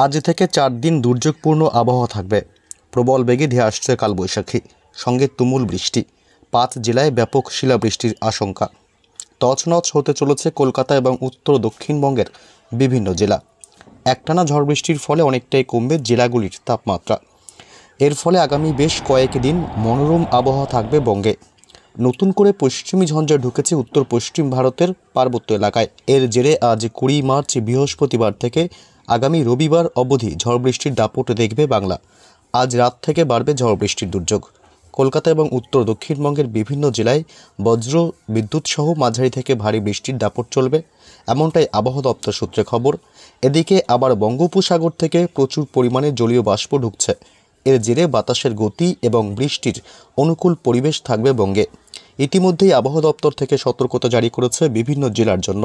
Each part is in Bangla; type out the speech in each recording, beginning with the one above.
আজ থেকে 4 দিন দুর্যোগপূর্ণ আবহাওয়া থাকবে। প্রবল বেগে ধেয়ে আসছে কালবৈশাখী, সঙ্গে তুমুল বৃষ্টি। 5 জেলায় ব্যাপক শিলাবৃষ্টির আশঙ্কা। তছনছ হতে চলেছে কলকাতা এবং উত্তর দক্ষিণবঙ্গের বিভিন্ন জেলা। একটানা ঝড় বৃষ্টির ফলে অনেকটাই কমবে জেলাগুলির তাপমাত্রা। এর ফলে আগামী বেশ কয়েকদিন মনোরম আবহাওয়া থাকবে বঙ্গে। নতুন করে পশ্চিমী ঝঞ্ঝা ঢুকেছে উত্তর পশ্চিম ভারতের পার্বত্য এলাকায়। এর জেরে আজ 20 মার্চ বৃহস্পতিবার থেকে আগামী রবিবার অবধি ঝড় বৃষ্টির দাপট দেখবে বাংলা। আজ রাত থেকে বাড়বে ঝড় বৃষ্টির দুর্যোগ। কলকাতা এবং উত্তর দক্ষিণবঙ্গের বিভিন্ন জেলায় বজ্র বিদ্যুৎ সহ মাঝারি থেকে ভারী বৃষ্টির দাপট চলবে, এমনটাই আবহাওয়া দপ্তর সূত্রে খবর। এদিকে আবার বঙ্গোপসাগর থেকে প্রচুর পরিমাণে জলীয় বাষ্প ঢুকছে। এর জেরে বাতাসের গতি এবং বৃষ্টির অনুকূল পরিবেশ থাকবে বঙ্গে। ইতিমধ্যেই আবহাওয়া দপ্তর থেকে সতর্কতা জারি করেছে বিভিন্ন জেলার জন্য।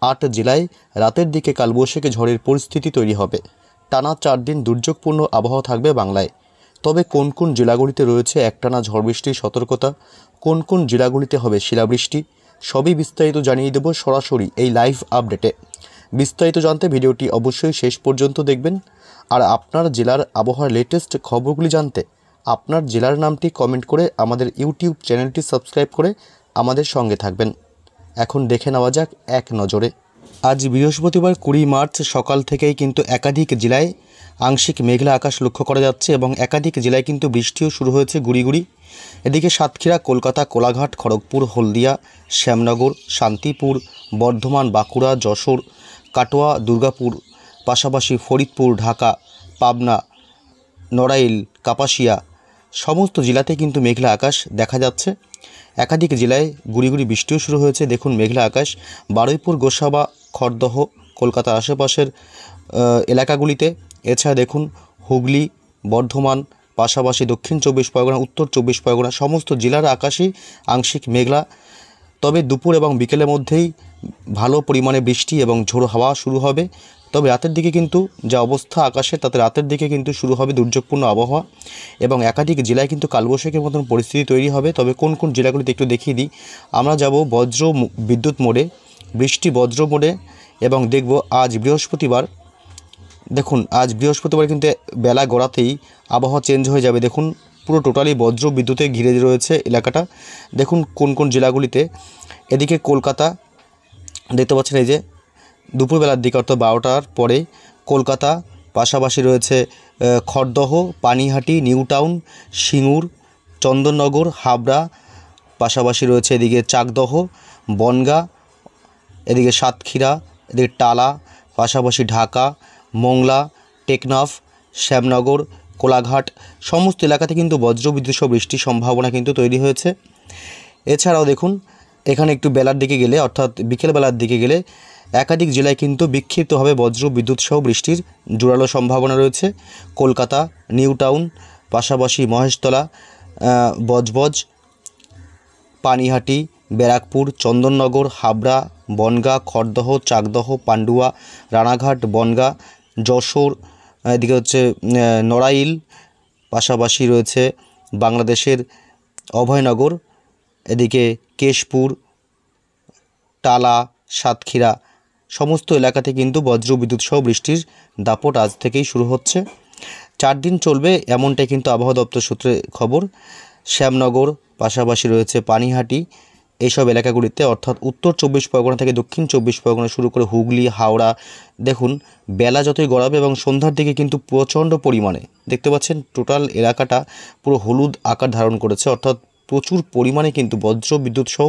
8 জেলায় রাতের দিকে কালবৈশাখী ঝড়ের পরিস্থিতি তৈরি হবে। টানা 4 দিন দুর্যোগপূর্ণ আবহাওয়া থাকবে বাংলায়। তবে কোন কোন জেলাগুলিতে রয়েছে একটানা ঝড় বৃষ্টির সতর্কতা, কোন কোন জেলাগুলিতে হবে শিলাবৃষ্টি, সবই বিস্তারিত জানিয়ে দেব সরাসরি এই লাইভ আপডেটে। বিস্তারিত জানতে ভিডিওটি অবশ্যই শেষ পর্যন্ত দেখবেন। আর আপনার জেলার আবহাওয়ার লেটেস্ট খবরগুলি জানতে আপনার জেলার নামটি কমেন্ট করে আমাদের ইউটিউব চ্যানেলটি সাবস্ক্রাইব করে আমাদের সঙ্গে থাকবেন। এখন দেখে নেওয়া যাক এক নজরে। আজ বৃহস্পতিবার 20 মার্চ সকাল থেকেই কিন্তু একাধিক জেলায় আংশিক মেঘলা আকাশ লক্ষ্য করা যাচ্ছে এবং একাধিক জেলায় কিন্তু বৃষ্টিও শুরু হয়েছে গুড়ি গুড়ি। এদিকে সাতক্ষীরা, কলকাতা, কোলাঘাট, খড়গপুর, হলদিয়া, শ্যামনগর, শান্তিপুর, বর্ধমান, বাঁকুড়া, যশোর, কাটোয়া, দুর্গাপুর, পাশাপাশি ফরিদপুর, ঢাকা, পাবনা, নড়াইল, কাপাসিয়া সমস্ত জেলাতে কিন্তু মেঘলা আকাশ দেখা যাচ্ছে। একাধিক জেলায় গুড়ি গুড়ি বৃষ্টিও শুরু হয়েছে। দেখুন মেঘলা আকাশ বারুইপুর, গোসাবা, খড়দহ, কলকাতার আশেপাশের এলাকাগুলিতে। এছাড়া দেখুন হুগলি, বর্ধমান, পাশাপাশি দক্ষিণ 24 পরগনা, উত্তর 24 পরগনা সমস্ত জেলার আকাশই আংশিক মেঘলা। তবে দুপুর এবং বিকেলের মধ্যেই ভালো পরিমাণে বৃষ্টি এবং ঝোড়ো হাওয়া শুরু হবে। তবে রাতের দিকে কিন্তু যা অবস্থা আকাশে, তাতে রাতের দিকে কিন্তু শুরু হবে দুর্যোগপূর্ণ আবহাওয়া এবং একাধিক জেলায় কিন্তু কালবৈশাখীর মতন পরিস্থিতি তৈরি হবে। তবে কোন কোন জেলাগুলিতে একটু দেখিয়ে দিই। আমরা যাব বজ্র বিদ্যুৎ মোডে, বৃষ্টি বজ্র মোডে এবং দেখব আজ বৃহস্পতিবার। দেখুন আজ বৃহস্পতিবার কিন্তু বেলা গড়াতেই আবহাওয়া চেঞ্জ হয়ে যাবে। দেখুন পুরো টোটালি বজ্র বিদ্যুতে ঘিরে রয়েছে এলাকাটা। দেখুন কোন কোন জেলাগুলিতে। এদিকে কলকাতা দেখতে পাচ্ছেন, এই যে দুপুরবেলার দিকে অর্থাৎ 12টার পরে কলকাতা, পাশাপাশি রয়েছে খড়দহ, পানিহাটি, নিউ টাউন, সিঙ্গুর, চন্দননগর, হাবড়া, পাশাপাশি রয়েছে এদিকে চাকদহ, বনগাঁ, এদিকে সাতক্ষীরা, এদিকে টালা, পাশাপাশি ঢাকা, মোংলা, টেকনাফ, শ্যামনগর, কোলাঘাট সমস্ত এলাকাতে কিন্তু বজ্রবিদ্যুৎ সহ বৃষ্টির সম্ভাবনা কিন্তু তৈরি হয়েছে। এছাড়াও দেখুন এখানে একটু বেলার দিকে গেলে অর্থাৎ বিকেলবেলার দিকে গেলে একাধিক জেলায় কিন্তু বিক্ষিপ্তভাবে বজ্র বিদ্যুৎ সহ বৃষ্টির জোরালো সম্ভাবনা রয়েছে। কলকাতা, নিউ টাউন, পাশাপাশি মহেশতলা, বজবজ, পানিহাটি, ব্যারাকপুর, চন্দননগর, হাবড়া, বনগাঁ, খড়দহ, চাকদহ, পান্ডুয়া, রানাঘাট, বনগাঁ, যশোর, এদিকে হচ্ছে নড়াইল, পাশাপাশি রয়েছে বাংলাদেশের অভয়নগর, এদিকে কেশপুর, টালা, সাতক্ষীরা সমস্ত এলাকাতে কিন্তু বজ্রবিদ্যুৎ সহ বৃষ্টির দাপট আজ থেকেই শুরু হচ্ছে। 4 দিন চলবে এমনটাই কিন্তু আবহাওয়া দপ্তর সূত্রে খবর। শ্যামনগর, পাশাপাশি রয়েছে পানিহাটি এইসব এলাকাগুলিতে অর্থাৎ উত্তর 24 পরগনা থেকে দক্ষিণ 24 পরগনা শুরু করে হুগলি, হাওড়া। দেখুন বেলা যতই গড়াবে এবং সন্ধ্যার দিকে কিন্তু প্রচণ্ড পরিমাণে দেখতে পাচ্ছেন টোটাল এলাকাটা পুরো হলুদ আকার ধারণ করেছে। অর্থাৎ প্রচুর পরিমাণে কিন্তু বজ্র বিদ্যুৎ সহ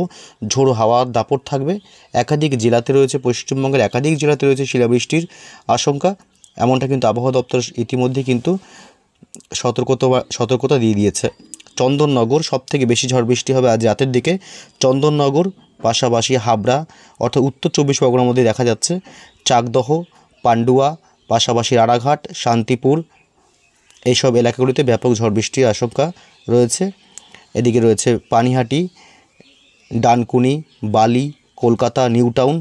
ঝোড়ো হাওয়ার দাপট থাকবে। একাধিক জেলাতে রয়েছে, পশ্চিমবঙ্গের একাধিক জেলাতে রয়েছে শিলাবৃষ্টির আশঙ্কা। এমনটা কিন্তু আবহাওয়া দপ্তর ইতিমধ্যে কিন্তু সতর্কতা দিয়ে দিয়েছে। চন্দননগর সবথেকে বেশি ঝড় বৃষ্টি হবে আজ রাতের দিকে। চন্দননগর, পাশাপাশি হাবড়া অর্থাৎ উত্তর 24 পরগনার মধ্যে দেখা যাচ্ছে। চাকদহ, পান্ডুয়া, পাশাপাশি রানাঘাট, শান্তিপুর এইসব এলাকাগুলিতে ব্যাপক ঝড় বৃষ্টির আশঙ্কা রয়েছে। এদিকে রয়েছে পানিহাটি, ডানকুনি, বালি, কলকাতা, নিউ টাউন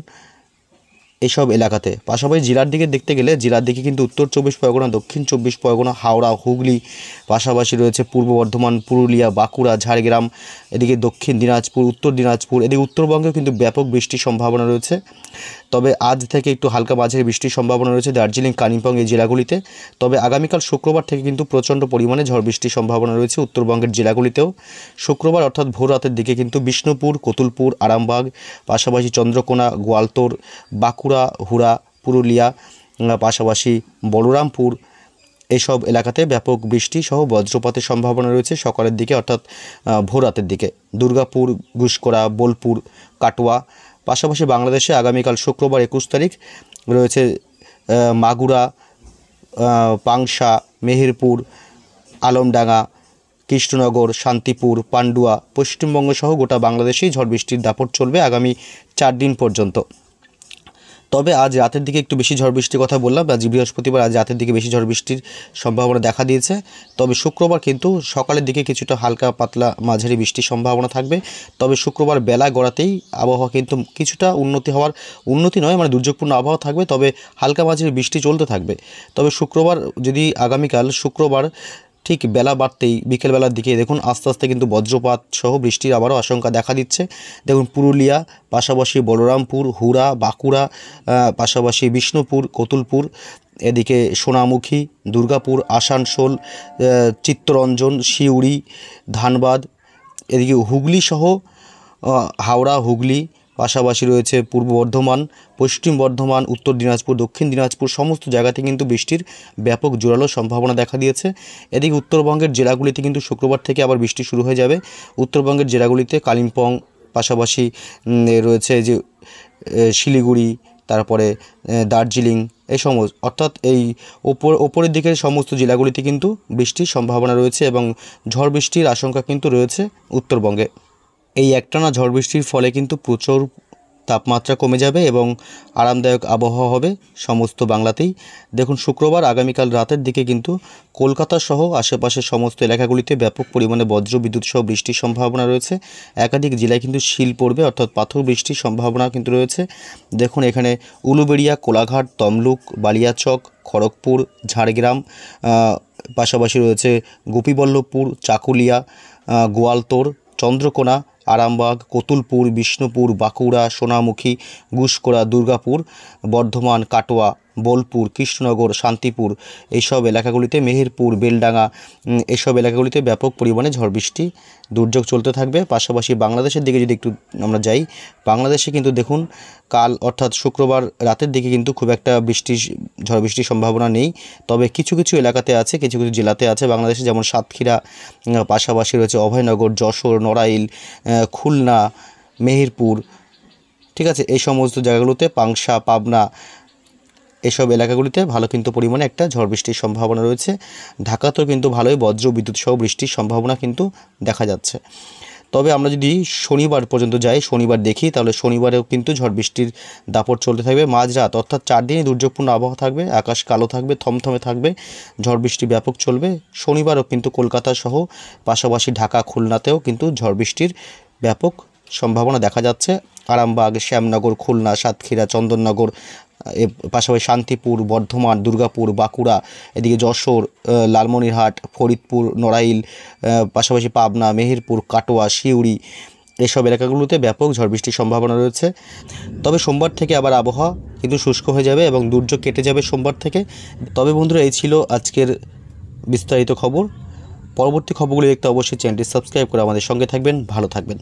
এইসব এলাকাতে। পাশাপাশি জেলার দিকে দেখতে গেলে জেলার দিকে কিন্তু উত্তর 24 পরগনা, দক্ষিণ 24 পরগনা, হাওড়া, হুগলি, পাশাপাশি রয়েছে পূর্ব বর্ধমান, পুরুলিয়া, বাঁকুড়া, ঝাড়গ্রাম, এদিকে দক্ষিণ দিনাজপুর, উত্তর দিনাজপুর, এদিকে উত্তরবঙ্গেও কিন্তু ব্যাপক বৃষ্টির সম্ভাবনা রয়েছে। তবে আজ থেকে একটু হালকা মাঝারি বৃষ্টির সম্ভাবনা রয়েছে দার্জিলিং, কালিম্পং এই জেলাগুলিতে। তবে আগামীকাল শুক্রবার থেকে কিন্তু প্রচণ্ড পরিমাণে ঝড় বৃষ্টির সম্ভাবনা রয়েছে উত্তরবঙ্গের জেলাগুলিতেও। শুক্রবার অর্থাৎ ভোর রাতের দিকে কিন্তু বিষ্ণুপুর, কতুলপুর, আরামবাগ, পাশাপাশি চন্দ্রকোনা, গোয়ালতোড়, বাঁকুড়া, হুড়া, পুরুলিয়া, পাশাপাশি বলরামপুর এইসব এলাকাতে ব্যাপক বৃষ্টি সহ বজ্রপাতের সম্ভাবনা রয়েছে সকালের দিকে অর্থাৎ ভোর রাতের দিকে। দুর্গাপুর, গুসকরা, বোলপুর, কাটোয়া, পাশাপাশি বাংলাদেশে আগামীকাল শুক্রবার 21 তারিখ রয়েছে মাগুরা, পাংশা, মেহেরপুর, আলমডাঙ্গা, কৃষ্ণনগর, শান্তিপুর, পান্ডুয়া, পশ্চিমবঙ্গ সহ গোটা বাংলাদেশেই ঝড় বৃষ্টির দাপট চলবে আগামী 4 দিন পর্যন্ত। তবে আজ রাতের দিকে একটু বেশি ঝড় বৃষ্টির কথা বললাম, আজ বৃহস্পতিবার, আজ রাতের দিকে বেশি ঝড় বৃষ্টির সম্ভাবনা দেখা দিয়েছে। তবে শুক্রবার কিন্তু সকালের দিকে কিছুটা হালকা পাতলা মাঝারি বৃষ্টির সম্ভাবনা থাকবে। তবে শুক্রবার বেলা গড়াতেই আবহাওয়া কিন্তু কিছুটা উন্নতি নয় মানে দুর্যোগপূর্ণ আবহাওয়া থাকবে, তবে হালকা মাঝারি বৃষ্টি চলতে থাকবে। তবে শুক্রবার যদি আগামীকাল শুক্রবার ঠিক বেলা বাড়তেই বিকেলবেলার দিকে দেখুন আস্তে আস্তে কিন্তু বজ্রপাত সহ বৃষ্টির আবারও আশঙ্কা দেখা দিচ্ছে। দেখুন পুরুলিয়া, পাশাপাশি বলরামপুর, হুড়া, বাঁকুড়া, পাশাপাশি বিষ্ণুপুর, কতুলপুর, এদিকে সোনামুখী, দুর্গাপুর, আসানসোল, চিত্তরঞ্জন, সিউড়ি, ধানবাদ, এদিকে হুগলি সহ হাওড়া, হুগলি, পাশাপাশি রয়েছে পূর্ব বর্ধমান, পশ্চিম বর্ধমান, উত্তর দিনাজপুর, দক্ষিণ দিনাজপুর সমস্ত জায়গাতে কিন্তু বৃষ্টির ব্যাপক জোরালো সম্ভাবনা দেখা দিয়েছে। এদিকে উত্তরবঙ্গের জেলাগুলিতে কিন্তু শুক্রবার থেকে আবার বৃষ্টি শুরু হয়ে যাবে। উত্তরবঙ্গের জেলাগুলিতে কালিম্পং, পাশাপাশি রয়েছে যে শিলিগুড়ি, তারপরে দার্জিলিং, এই অর্থাৎ এই ওপরের দিকের সমস্ত জেলাগুলিতে কিন্তু বৃষ্টির সম্ভাবনা রয়েছে এবং ঝড় বৃষ্টির আশঙ্কা কিন্তু রয়েছে উত্তরবঙ্গে। এই একটানা ঝড় বৃষ্টির ফলে কিন্তু প্রচুর তাপমাত্রা কমে যাবে এবং আরামদায়ক আবহাওয়া হবে সমস্ত বাংলাতেই। দেখুন শুক্রবার আগামীকাল রাতের দিকে কিন্তু কলকাতা সহ আশেপাশের সমস্ত এলাকাগুলিতে ব্যাপক পরিমাণে বজ্র বিদ্যুৎ সহ বৃষ্টির সম্ভাবনা রয়েছে। একাধিক জেলায় কিন্তু শিল পড়বে অর্থাৎ পাথর বৃষ্টির সম্ভাবনা কিন্তু রয়েছে। দেখুন এখানে উলুবেড়িয়া, কোলাঘাট, তমলুক, বালিয়াচক, খড়গপুর, ঝাড়গ্রাম, পাশাপাশি রয়েছে গোপীবল্লভপুর, চাকুলিয়া, গোয়ালতোড়, চন্দ্রকোনা, আরামবাগ, কতুলপুর, বিষ্ণুপুর, বাঁকুড়া, সোনামুখী, গুসকরা, দুর্গাপুর, বর্ধমান, কাটোয়া, বোলপুর, কৃষ্ণনগর, শান্তিপুর এইসব এলাকাগুলিতে, মেহেরপুর, বেলডাঙ্গা এইসব এলাকাগুলিতে ব্যাপক পরিমাণে ঝড় বৃষ্টি দুর্যোগ চলতে থাকবে। পাশাপাশি বাংলাদেশের দিকে যদি একটু আমরা যাই, বাংলাদেশে কিন্তু দেখুন কাল অর্থাৎ শুক্রবার রাতের দিকে কিন্তু খুব একটা ঝড় বৃষ্টির সম্ভাবনা নেই। তবে কিছু কিছু এলাকাতে আছে, কিছু কিছু জেলাতে আছে বাংলাদেশে, যেমন সাতক্ষীরা, পাশাপাশি রয়েছে অভয়নগর, যশোর, নড়াইল, খুলনা, মেহেরপুর, ঠিক আছে, এই সমস্ত জায়গাগুলোতে, পাংশা, পাবনা এসব এলাকাগুলিতে ভালো কিন্তু পরিমাণে একটা ঝড় বৃষ্টির সম্ভাবনা রয়েছে। ঢাকাতেও কিন্তু ভালোই বজ্র বিদ্যুৎ সহ বৃষ্টির সম্ভাবনা কিন্তু দেখা যাচ্ছে। তবে আমরা যদি শনিবার পর্যন্ত যাই, শনিবার দেখি, তাহলে শনিবারেও কিন্তু ঝড় বৃষ্টির দাপট চলতে থাকবে মাঝরাত অর্থাৎ 4 দিনই দুর্যোগপূর্ণ আবহাওয়া থাকবে, আকাশ কালো থাকবে, থমথমে থাকবে, ঝড় বৃষ্টি ব্যাপক চলবে। শনিবারও কিন্তু কলকাতা সহ পাশাপাশি ঢাকা, খুলনাতেও কিন্তু ঝড় বৃষ্টির ব্যাপক সম্ভাবনা দেখা যাচ্ছে। আরামবাগ, শ্যামনগর, খুলনা, সাতক্ষীরা, চন্দননগর, পাশাপাশি শান্তিপুর, বর্ধমান, দুর্গাপুর, বাঁকুড়া, এদিকে যশোর, লালমনিরহাট, ফরিদপুর, নড়াইল, পাশাপাশি পাবনা, মেহেরপুর, কাটোয়া, সিউড়ি এসব এলাকাগুলোতে ব্যাপক ঝড় বৃষ্টির সম্ভাবনা রয়েছে। তবে সোমবার থেকে আবার আবহাওয়া কিন্তু শুষ্ক হয়ে যাবে এবং দুর্যোগ কেটে যাবে সোমবার থেকে। তবে বন্ধুরা এই ছিল আজকের বিস্তারিত খবর। পরবর্তী খবরগুলি দেখতে অবশ্যই চ্যানেলটি সাবস্ক্রাইব করে আমাদের সঙ্গে থাকবেন। ভালো থাকবেন।